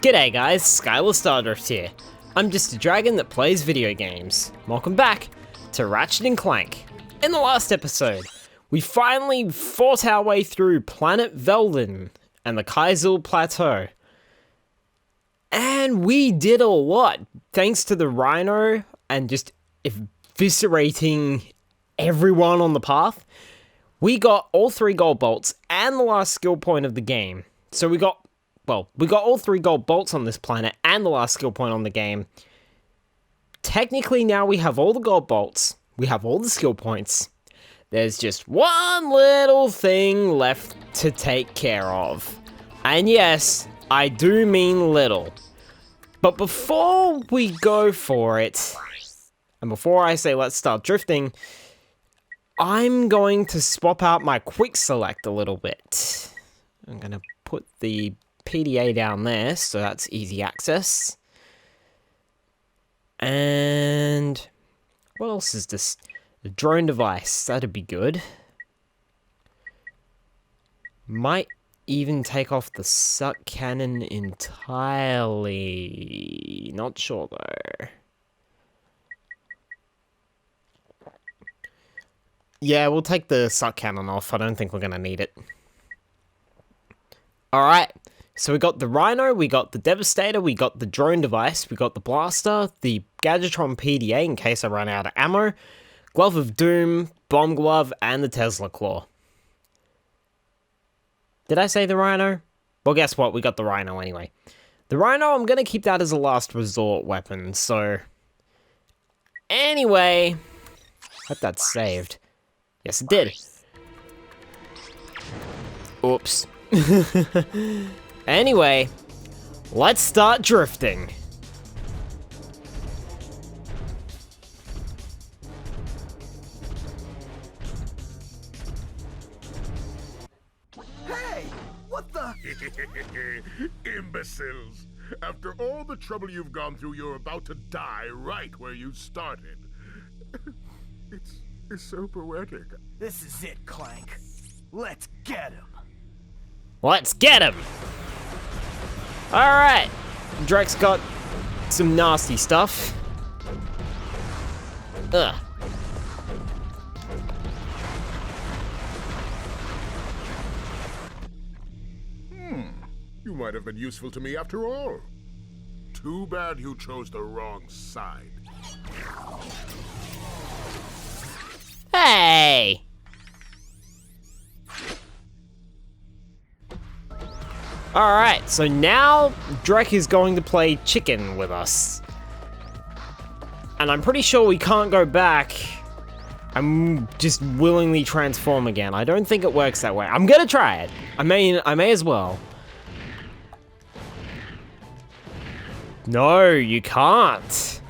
G'day guys, SkylerStardrift here. I'm just a dragon that plays video games. Welcome back to Ratchet Clank. In the last episode, we finally fought our way through Planet Velden and the Kaizul Plateau. And we did a lot, thanks to the Rhino and just eviscerating everyone on the path. We got all 3 gold bolts and the last skill point of the game. So we got all 3 gold bolts on this planet and the last skill point on the game. Technically now we have all the gold bolts, we have all the skill points. There's just one little thing left to take care of. And yes, I do mean little. But before we go for it, and before I say let's start drifting, I'm going to swap out my quick select a little bit. I'm going to put the PDA down there, so that's easy access. And what else is this? A drone device, that'd be good. Might even take off the suck cannon entirely. Not sure though. Yeah, we'll take the suck cannon off. I don't think we're gonna need it. Alright, so we got the Rhino, we got the Devastator, we got the drone device, we got the blaster, the Gadgetron PDA in case I run out of ammo, Glove of Doom, Bomb Glove, and the Tesla Claw. Did I say the Rhino? Well, guess what? We got the Rhino anyway. The Rhino, I'm gonna keep that as a last resort weapon, so... Anyway... Hope that's saved. Yes, it did. Oops. Anyway, let's start drifting. Hey! What the? Imbeciles! After all the trouble you've gone through, you're about to die right where you started. It's so poetic. This is it, Clank. Let's get him. Let's get him! Alright, Drek's got some nasty stuff. Ugh. You might have been useful to me after all. Too bad you chose the wrong side. Hey! Alright, so now Drek is going to play chicken with us. And I'm pretty sure we can't go back and just willingly transform again. I don't think it works that way. I'm gonna try it. I may as well. No, you can't.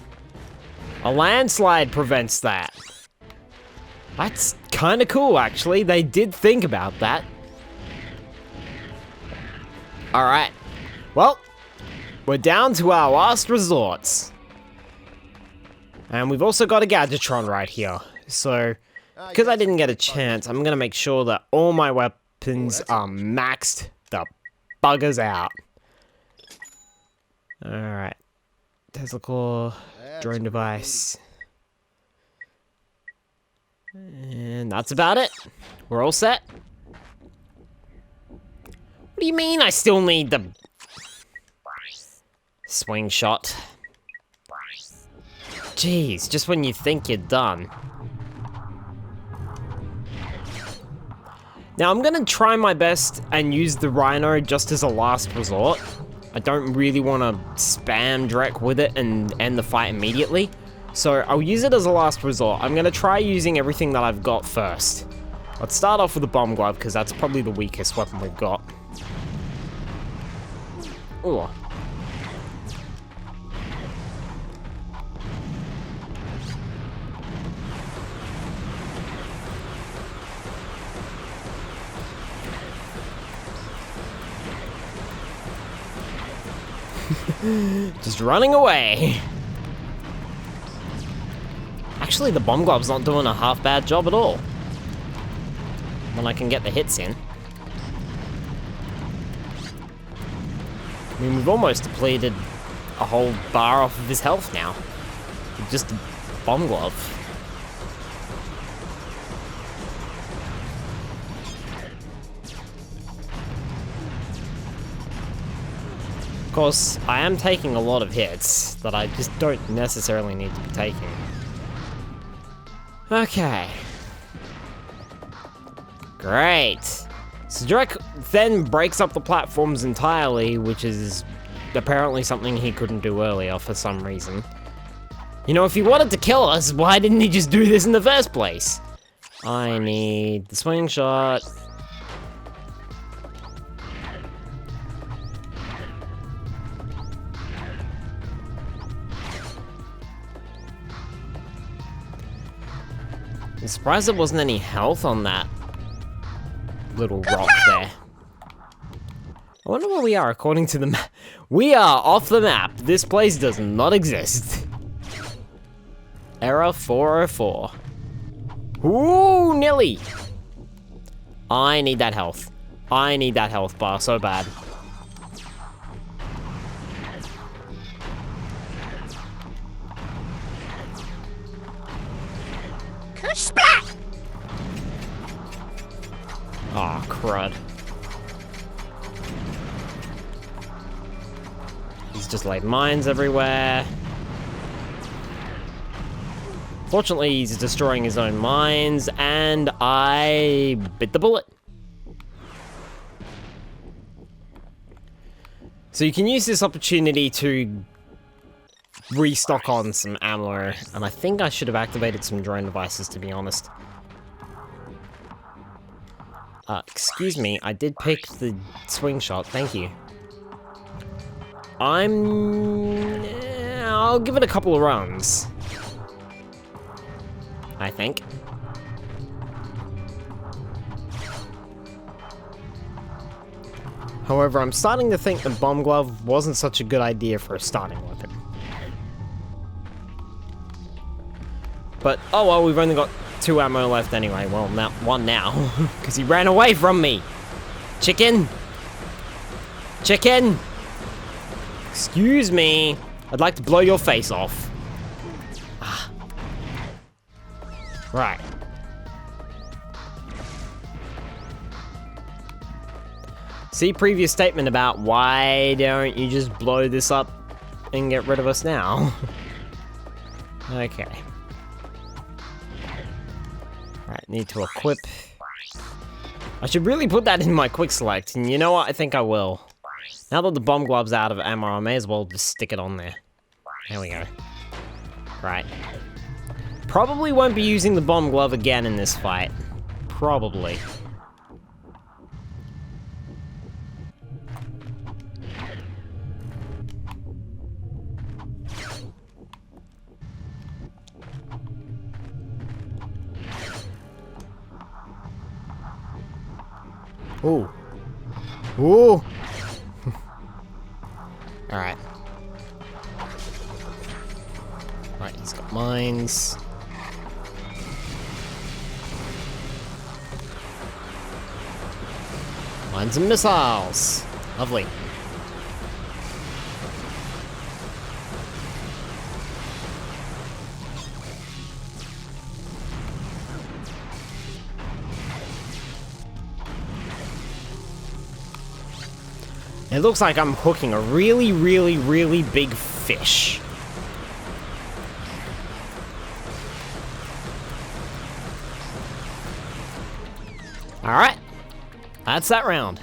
A landslide prevents that. That's kind of cool, actually. They did think about that. Alright. Well, we're down to our last resorts. And we've also got a Gadgetron right here. So, because I didn't get a chance, I'm going to make sure that all my weapons are maxed the buggers out. Alright. Tesla Claw, drone device. And that's about it. We're all set. What do you mean I still need the swing shot? Jeez, just when you think you're done. Now I'm gonna try my best and use the Rhino just as a last resort. I don't really want to spam Drek with it and end the fight immediately. So I'll use it as a last resort. I'm gonna try using everything that I've got first. Let's start off with the Bomb Glove because that's probably the weakest weapon we've got. Ooh. Just running away. Actually, the Bomb Glove's not doing a half bad job at all. When I can get the hits in. I mean, we've almost depleted a whole bar off of his health now. With just a bomb glove. Of course, I am taking a lot of hits that I just don't necessarily need to be taking. Okay. Great. So Drek then breaks up the platforms entirely, which is apparently something he couldn't do earlier for some reason. You know, if he wanted to kill us, why didn't he just do this in the first place? I need the swing shot. I'm surprised there wasn't any health on that little rock there. I wonder where we are according to the map. We are off the map. This place does not exist. Error 404. Ooh, Nelly. I need that health. I need that health bar so bad. Aw, oh, crud. He's just laid mines everywhere. Fortunately, he's destroying his own mines, and I bit the bullet. So you can use this opportunity to restock on some ammo, and I think I should have activated some drone devices, to be honest. Excuse me, I did pick the swing shot, thank you. I'll give it a couple of runs. I think. However, I'm starting to think the bomb glove wasn't such a good idea for a starting weapon. But, oh well, we've only got 2 ammo left anyway. Well, now, 1 now, because he ran away from me. Chicken! Chicken! Excuse me. I'd like to blow your face off. Ah. Right. See previous statement about why don't you just blow this up and get rid of us now? Okay. Alright, need to equip. I should really put that in my quick select, and you know what? I think I will. Now that the bomb glove's out of ammo, I may as well just stick it on there. There we go. Right. Probably won't be using the bomb glove again in this fight. Probably. Ooh. Ooh! Alright. Right, he's got mines. Mines and missiles! Lovely. It looks like I'm hooking a really, really, really big fish. Alright. That's that round.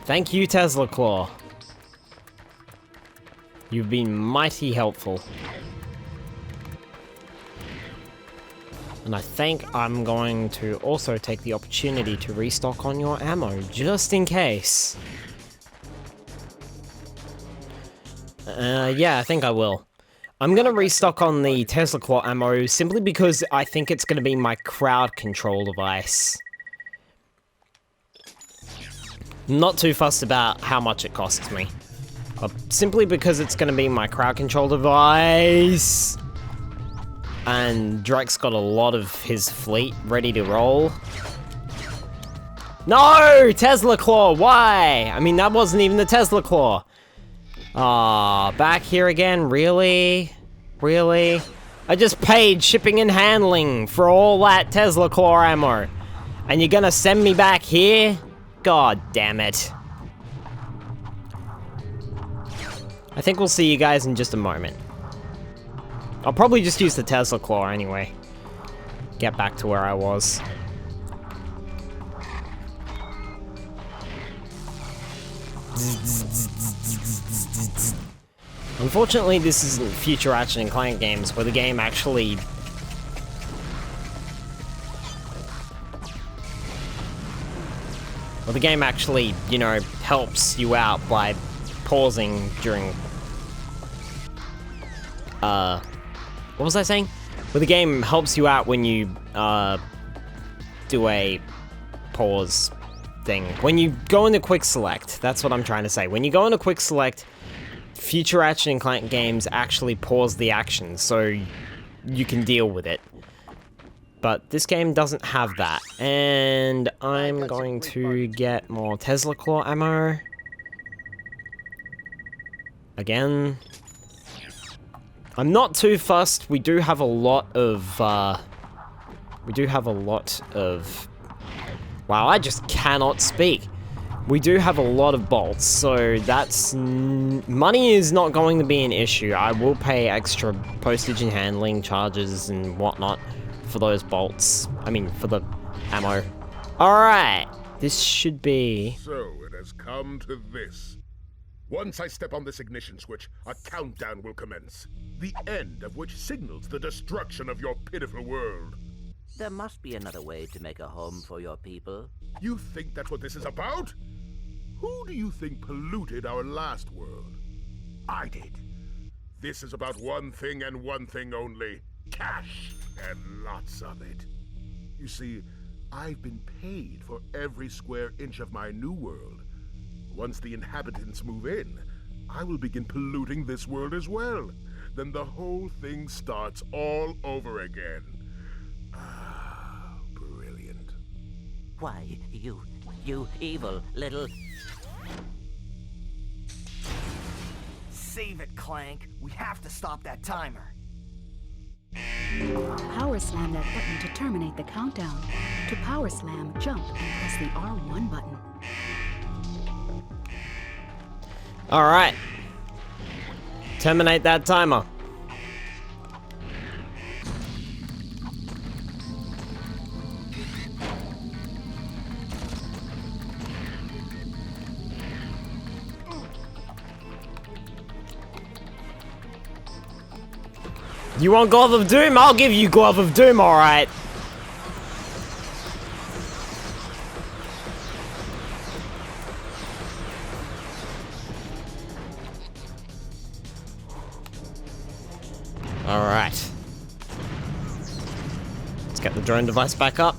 Thank you, Tesla Claw. You've been mighty helpful. And I think I'm going to also take the opportunity to restock on your ammo, just in case. Yeah, I think I will. I'm gonna restock on the Tesla Claw ammo simply because I think it's gonna be my crowd control device. Not too fussed about how much it costs me. Simply because it's gonna be my crowd control device. And Drek's got a lot of his fleet ready to roll. No! Tesla Claw, why? I mean, that wasn't even the Tesla Claw. Ah, back here again, really? Really? I just paid shipping and handling for all that Tesla Claw ammo. And you're gonna send me back here? God damn it. I think we'll see you guys in just a moment. I'll probably just use the Tesla Claw anyway. Get back to where I was. Unfortunately, this isn't future Ratchet and Clank games where the game actually... Well, the game actually, you know, helps you out by pausing during... What was I saying? Well, the game helps you out when you, do a pause thing. When you go into quick select, that's what I'm trying to say. When you go into quick select, future Ratchet and Clank games actually pause the action, so you can deal with it. But this game doesn't have that. And I'm going to get more Tesla Claw ammo. Again. I'm not too fussed. We do have a lot of, wow, I just cannot speak. We do have a lot of bolts, so that's... money is not going to be an issue. I will pay extra postage and handling charges and whatnot for those bolts. I mean, for the ammo. Alright, this should be... So, it has come to this. Once I step on this ignition switch, a countdown will commence. The end of which signals the destruction of your pitiful world. There must be another way to make a home for your people. You think that's what this is about? Who do you think polluted our last world? I did. This is about one thing and one thing only. Cash, and lots of it. You see, I've been paid for every square inch of my new world. Once the inhabitants move in, I will begin polluting this world as well. Then the whole thing starts all over again. Ah, brilliant. Why, you evil little... Save it, Clank. We have to stop that timer. Power slam that button to terminate the countdown. To power slam, jump and press the R1 button. Alright. Terminate that timer. You want Glove of Doom? I'll give you Glove of Doom, alright. Alright. Let's get the drone device back up.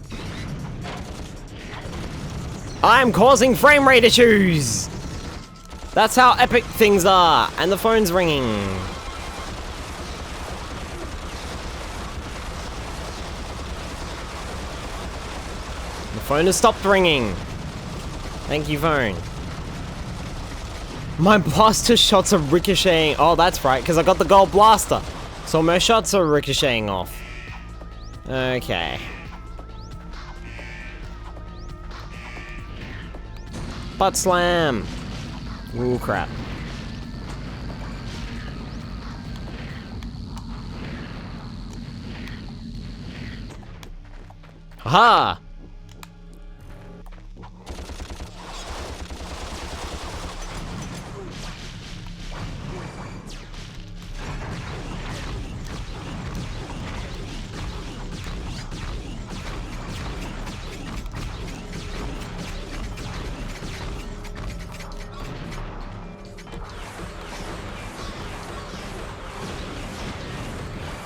I'm causing frame rate issues! That's how epic things are, and the phone's ringing. The phone has stopped ringing. Thank you, phone. My blaster shots are ricocheting. Oh, that's right, because I got the gold blaster. So my shots are ricocheting off. Okay. Butt slam. Ooh, crap. Aha!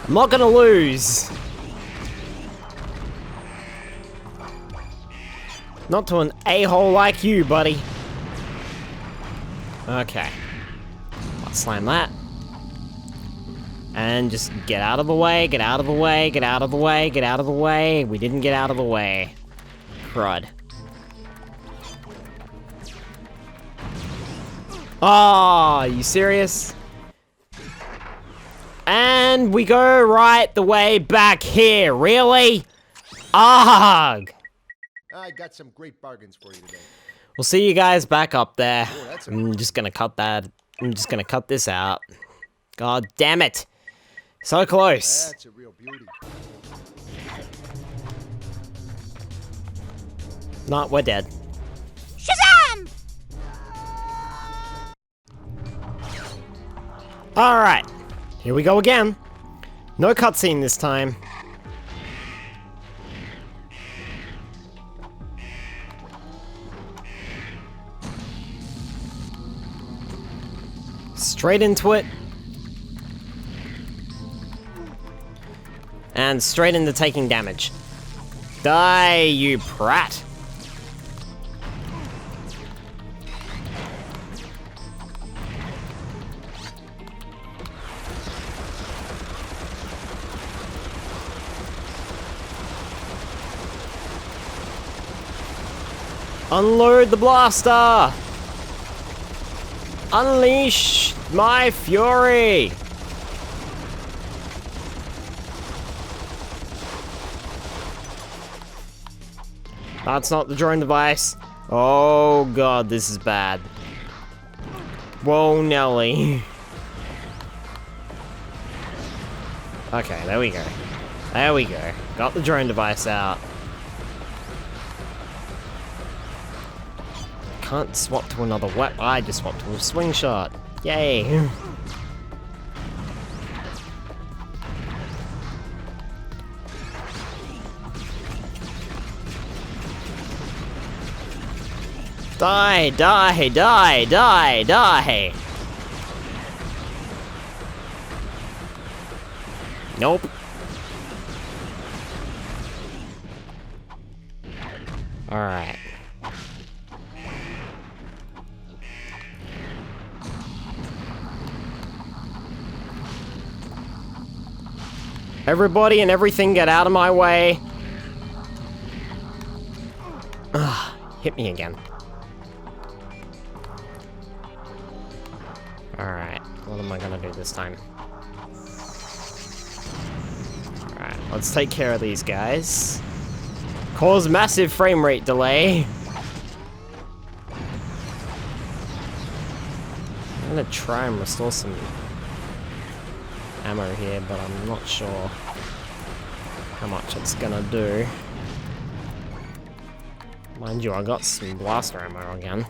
I'm not gonna lose. Not to an a-hole like you, buddy. Okay. I'll slam that. And just get out of the way, get out of the way, get out of the way, get out of the way. We didn't get out of the way. Crud. Oh, are you serious? And we go right the way back here, really? Arg! I got some great bargains for you today. We'll see you guys back up there. Oh, that's a- I'm just gonna cut that. I'm just gonna cut this out. God damn it. So close. That's a real beauty. No, we're dead. Shazam! Alright. Here we go again. No cutscene this time. Straight into it. And straight into taking damage. Die, you prat. Unload the blaster! Unleash my fury! That's not the drone device. Oh god, this is bad. Whoa, Nelly. Okay, there we go. There we go. Got the drone device out. Can't swap to another weapon. I just swapped to a swing shot. Yay. Die, die, die, die, die. Nope. Alright. Everybody and everything get out of my way. Ugh, hit me again. Alright, what am I gonna do this time? Alright, let's take care of these guys. Cause massive frame rate delay. I'm gonna try and restore some ammo here, but I'm not sure how much it's gonna do. Mind you, I got some blaster ammo again.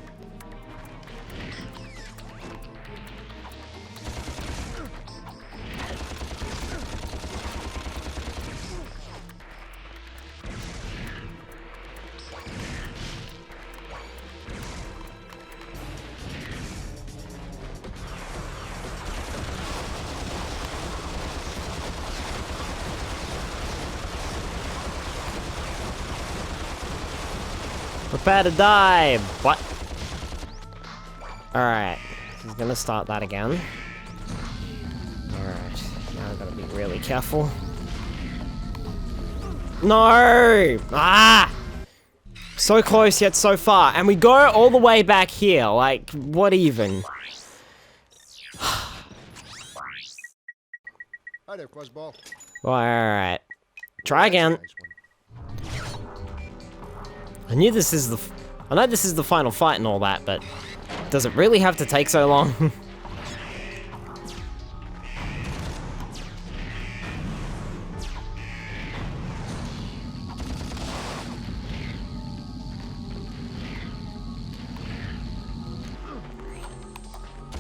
Prepare to dive! What? Alright. He's gonna start that again. Alright. Now I've gotta be really careful. No! Ah! So close yet so far. And we go all the way back here. Like, what even? Hi there, Fuzzball. Alright. Try again. Nice one. I know this is the final fight and all that, but does it really have to take so long?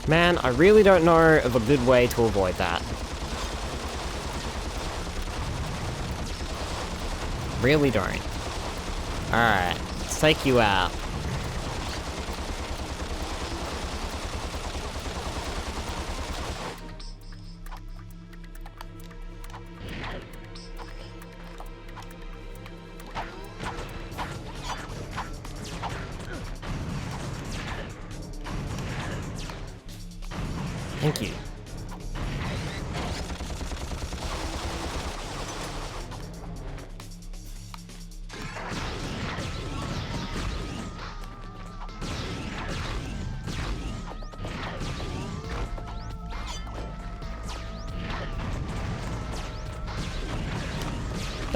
Man, I really don't know of a good way to avoid that. Really don't. Alright, let's take you out. Thank you.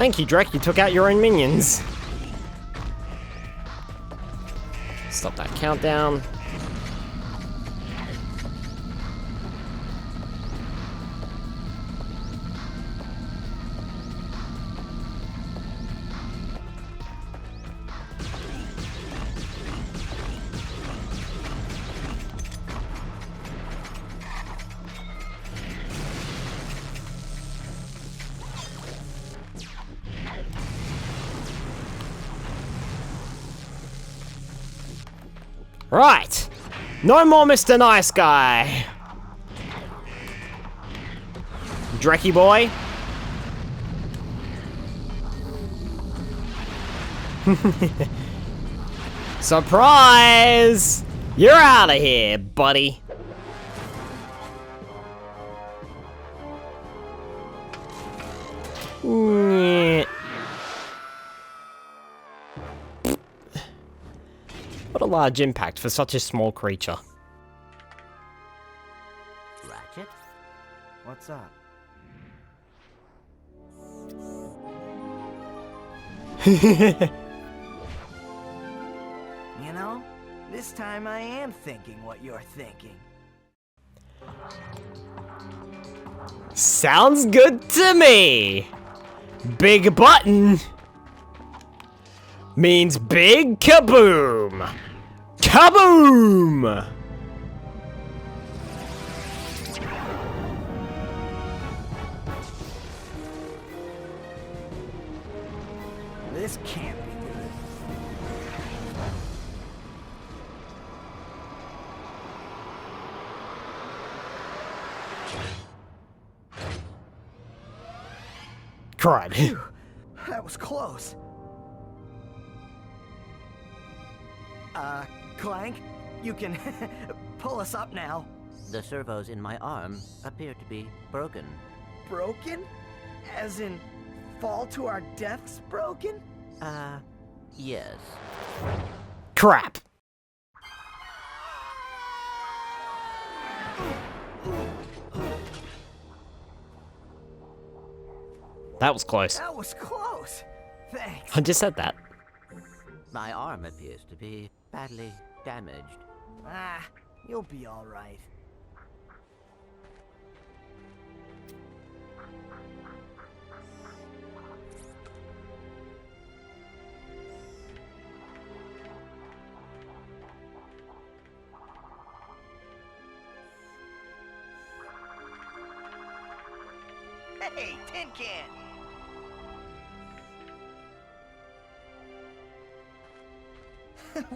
Thank you, Drek. You took out your own minions. Stop that countdown. Right. No more Mr. Nice Guy. Drecky boy. Surprise! You're out of here, buddy. Yeah. What a large impact for such a small creature. Ratchet? What's up? You know, this time I am thinking what you're thinking. Sounds good to me. Big button means big kaboom. Kaboom! This can't be good. Crud. That was close. Clank, you can pull us up now. The servos in my arm appear to be broken. Broken? As in, fall to our deaths broken? Yes. Crap. That was close. That was close. Thanks. I just said that. My arm appears to be badly damaged. Ah, you'll be all right. Hey, tin can!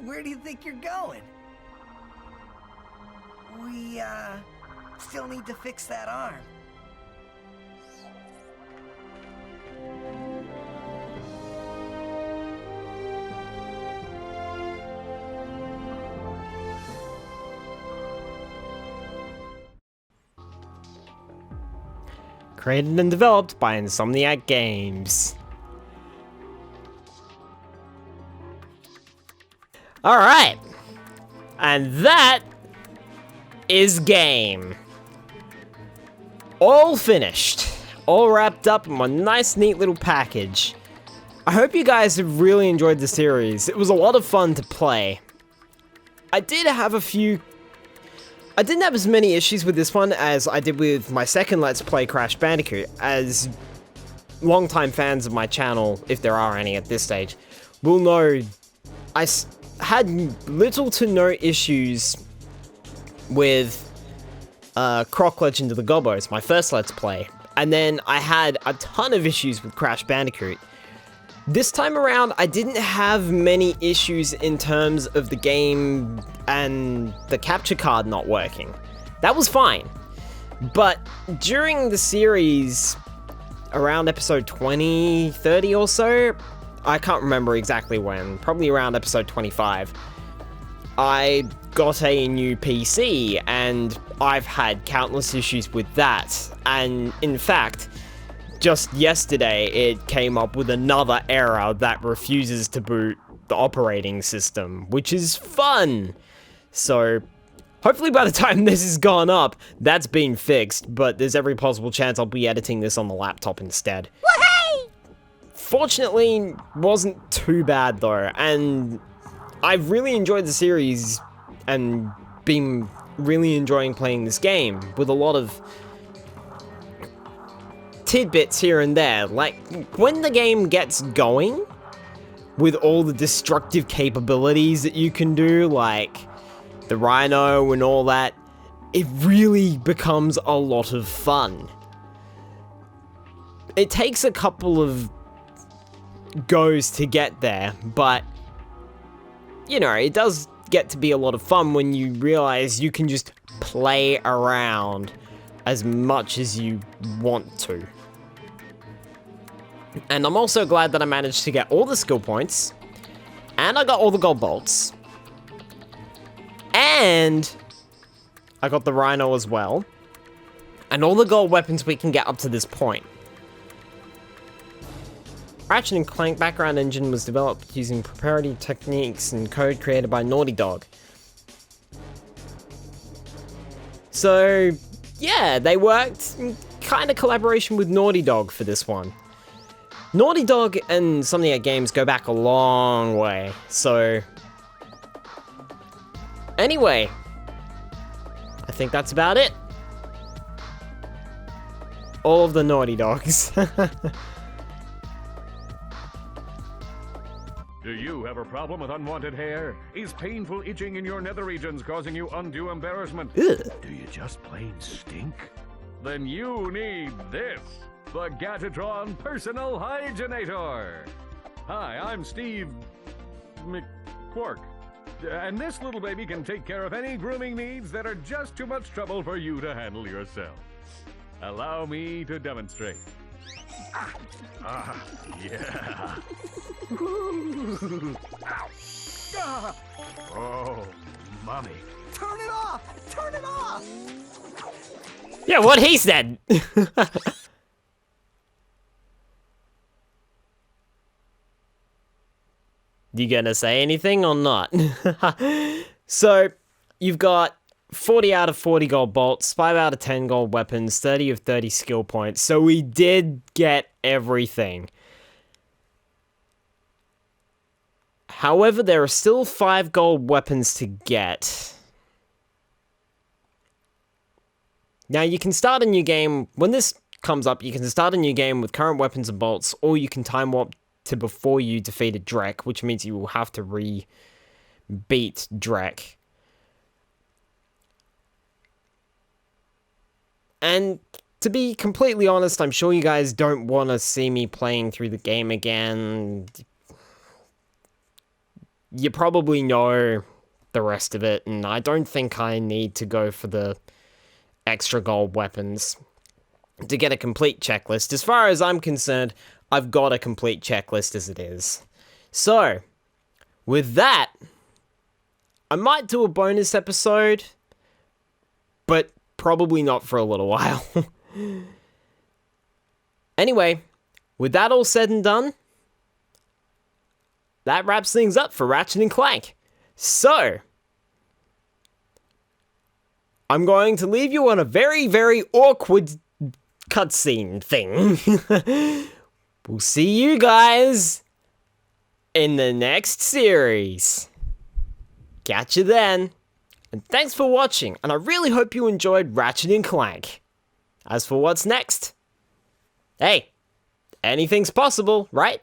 Where do you think you're going? We, still need to fix that arm. Created and developed by Insomniac Games. Alright. And that is game. All finished. All wrapped up in one nice, neat little package. I hope you guys have really enjoyed the series. It was a lot of fun to play. I didn't have as many issues with this one as I did with my second Let's Play Crash Bandicoot, as longtime fans of my channel, if there are any at this stage, will know I had little to no issues with Croc Legend of the Gobbos, my first Let's Play, and then I had a ton of issues with Crash Bandicoot. This time around, I didn't have many issues in terms of the game and the capture card not working. That was fine. But during the series, around episode 20, 30 or so, I can't remember exactly when, probably around episode 25, I got a new PC, and I've had countless issues with that. And in fact, just yesterday, it came up with another error that refuses to boot the operating system, which is fun. So, hopefully by the time this has gone up, that's been fixed, but there's every possible chance I'll be editing this on the laptop instead. Wahey! fortunately wasn't too bad though, and I've really enjoyed the series and been really enjoying playing this game with a lot of tidbits here and there. Like, when the game gets going, with all the destructive capabilities that you can do, like the Rhino and all that, it really becomes a lot of fun. It takes a couple of goes to get there, but, you know, it does get to be a lot of fun when you realize you can just play around as much as you want to. And I'm also glad that I managed to get all the skill points, and I got all the gold bolts, and I got the Rhino as well, and all the gold weapons we can get up to this point. Ratchet & Clank background engine was developed using proprietary techniques and code created by Naughty Dog. So, yeah, they worked in kind of collaboration with Naughty Dog for this one. Naughty Dog and Insomniac Games go back a long way, so... Anyway, I think that's about it. All of the Naughty Dogs. Do you have a problem with unwanted hair? Is painful itching in your nether regions causing you undue embarrassment? Ugh. Do you just plain stink? Then you need this, the Gadgetron Personal Hygienator. Hi, I'm Steve McQuark, and this little baby can take care of any grooming needs that are just too much trouble for you to handle yourself. Allow me to demonstrate. Yeah. Ow. Oh, mommy. Turn it off! Turn it off! Yeah, what he said! You gonna say anything or not? So, you've got 40 out of 40 gold bolts, 5 out of 10 gold weapons, 30 of 30 skill points. So we did get everything. However, there are still 5 gold weapons to get. Now, you can start a new game. When this comes up, you can start a new game with current weapons and bolts, or you can time warp to before you defeated Drek, which means you will have to beat Drek. And to be completely honest, I'm sure you guys don't want to see me playing through the game again. You probably know the rest of it, and I don't think I need to go for the extra gold weapons to get a complete checklist. As far as I'm concerned, I've got a complete checklist as it is. So, with that, I might do a bonus episode, but probably not for a little while. Anyway, with that all said and done, that wraps things up for Ratchet & Clank. So, I'm going to leave you on a very, very awkward cutscene thing. We'll see you guys in the next series. Catch you then. And thanks for watching, and I really hope you enjoyed Ratchet & Clank. As for what's next, hey, anything's possible, right?